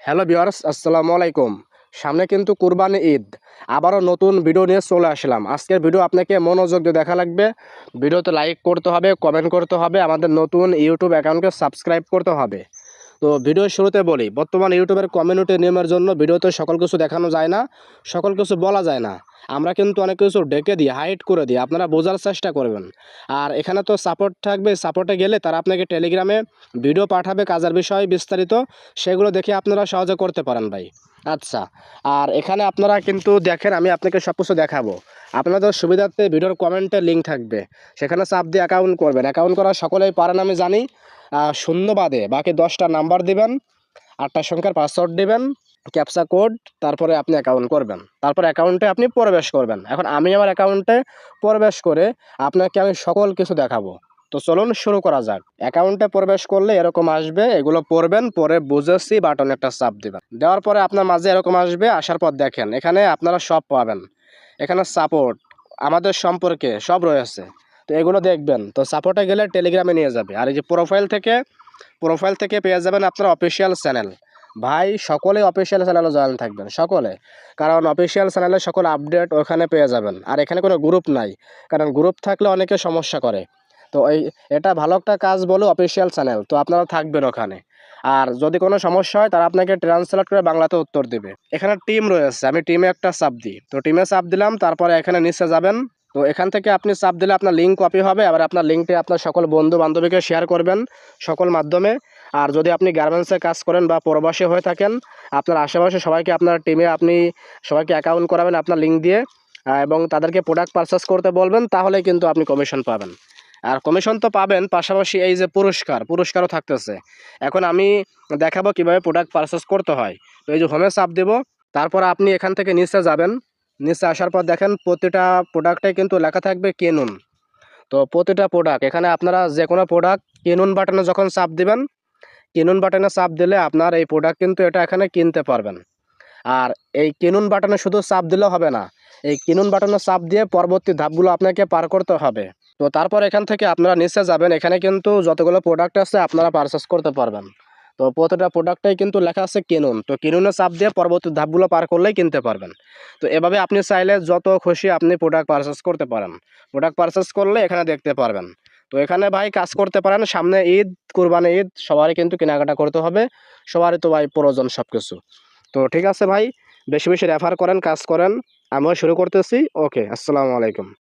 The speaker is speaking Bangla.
হ্যালো ভিউয়ার্স, আসসালামু আলাইকুম। সামনে কিন্তু কুরবানি ঈদ, আবারও নতুন ভিডিও নিয়ে চলে আসলাম। আজকের ভিডিও আপনাকে মনোযোগ দিয়ে দেখা লাগবে। ভিডিওতে লাইক করতে হবে, কমেন্ট করতে হবে, আমাদের নতুন ইউটিউব অ্যাকাউন্টকে সাবস্ক্রাইব করতে হবে। তো ভিডিওর শুরুতে বলি, বর্তমান ইউটিউবের কমিউনিটি নিয়মের জন্য ভিডিওতে সকল কিছু দেখানো যায় না, সকল কিছু বলা যায় না। আমরা কিন্তু অনেক কিছু ডেকে দিই, হাইড করে দিই, আপনারা বোঝার চেষ্টা করবেন। আর এখানে তো সাপোর্ট থাকবে, সাপোর্টে গেলে তারা আপনাকে টেলিগ্রামে ভিডিও পাঠাবে কাজের বিষয় বিস্তারিত, সেগুলো দেখে আপনারা সহজে করতে পারেন ভাই। আচ্ছা, আর এখানে আপনারা কিন্তু দেখেন, আমি আপনাকে সব কিছু দেখাবো। আপনাদের সুবিধার্থে ভিডিওর কমেন্টে লিঙ্ক থাকবে, সেখানে চাপ দিয়ে অ্যাকাউন্ট করবেন। অ্যাকাউন্ট করা সকলেই পারেন আমি জানি। শূন্য বাদে বাকি 10টা নাম্বার দিবেন, 8টা সংখ্যার পাসওয়ার্ড দিবেন, ক্যাপচা কোড, তারপরে আপনি অ্যাকাউন্ট করবেন। তারপর অ্যাকাউন্টে আপনি প্রবেশ করবেন। এখন আমি আমার অ্যাকাউন্টে প্রবেশ করে আপনাকে আমি সকল কিছু দেখাবো। তো চলুন শুরু করা যাক। অ্যাকাউন্টে প্রবেশ করলে এরকম আসবে, এগুলো পড়বেন, পরে বুঝেছি বাটনে একটা চাপ দিবেন। দেওয়ার পরে আপনার মাঝে এরকম আসবে, আসার পর দেখেন এখানে আপনারা সব পাবেন। এখানে সাপোর্ট, আমাদের সম্পর্কে সব রয়েছে। তো এগুলো দেখবেন। তো সাপোর্টে গেলে টেলিগ্রামে নিয়ে যাবে। আর এই যে প্রোফাইল থেকে পেয়ে যাবেন আপনার অফিসিয়াল চ্যানেল। ভাই সকলে অফিসিয়াল চ্যানেলে জয়েন থাকবেন, সকলে। কারণ অফিসিয়াল চ্যানেলে সকল আপডেট ওখানে পেয়ে যাবেন। আর এখানে কোনো গ্রুপ নাই, কারণ গ্রুপ থাকলে অনেকে সমস্যা করে। তো এটা ভালো একটা কাজ বলে অফিসিয়াল চ্যানেল, তো আপনারা থাকবেন ওখানে। আর যদি কোনো সমস্যা হয় তারা আপনাকে ট্রান্সলেট করে বাংলাতে উত্তর দেবে। এখানে টিম রয়েছে, আমি টিমে একটা চাপ দিই। তো টিমে চাপ দিলাম, তারপরে এখানে নিচে যাবেন। তো এখান থেকে আপনি চাপ দিলে আপনার লিঙ্ক কপি হবে। আবার আপনার লিঙ্কটি আপনার সকল বন্ধু বান্ধবীকে শেয়ার করবেন সকল মাধ্যমে। আর যদি আপনি গার্মেন্টসে কাজ করেন বা প্রবাসী হয়ে থাকেন, আপনার আশেপাশে সবাইকে আপনার টিমে আপনি সবাইকে অ্যাকাউন্ট করাবেন আপনার লিঙ্ক দিয়ে, এবং তাদেরকে প্রোডাক্ট পারচেস করতে বলবেন, তাহলে কিন্তু আপনি কমিশন পাবেন। আর কমিশন তো পাবেন, পাশাপাশি এই যে পুরস্কারও থাকতেছে। এখন আমি দেখাবো কিভাবে প্রোডাক্ট পারচেস করতে হয়। তো এই যে হোমে চাপ দেব, তারপর আপনি এখান থেকে নিচে যাবেন। নিচে আসার পর দেখেন প্রতিটা প্রোডাক্টে কিন্তু লেখা থাকবে কিনুন। তো প্রতিটা প্রোডাক্ট, এখানে আপনারা যে কোনো প্রোডাক্ট কিনুন বাটনে যখন চাপ দিবেন, কিনুন বাটনে চাপ দিলে আপনার এই প্রোডাক্ট কিন্তু এটা এখানে কিনতে পারবেন। আর এই কিনুন বাটনে শুধু চাপ দিলেও হবে না, এই কিনুন বাটনে চাপ দিয়ে পরবর্তী ধাপগুলো আপনাকে পার করতে হবে। তো তারপর এখান থেকে আপনারা নিচে যাবেন, এখানে কিন্তু যতগুলো প্রোডাক্ট আছে আপনারা পারচেস করতে পারবেন। তো প্রতিটা প্রোডাক্টেই কিন্তু লেখা আছে কিনুন, তো কিনুনে চাপ দিয়ে পরবর্তী ধাপগুলো পার করলেই কিনতে পারবেন। তো এভাবে আপনি চাইলে যত খুশি আপনি প্রোডাক্ট পারচেস করতে পারেন। প্রোডাক্ট পারচেস করলে এখানে দেখতে পারবেন। তো এখানে ভাই কাজ করতে পারেন, সামনে ঈদ, কুরবানি ঈদ, সবারই কিন্তু কেনাকাটা করতে হবে, সবারই তো ভাই প্রয়োজন সব কিছু। তো ঠিক আছে ভাই, বেশি বেশি রেফার করেন, কাজ করেন। আমিও শুরু করতেছি। ওকে, আসসালামু আলাইকুম।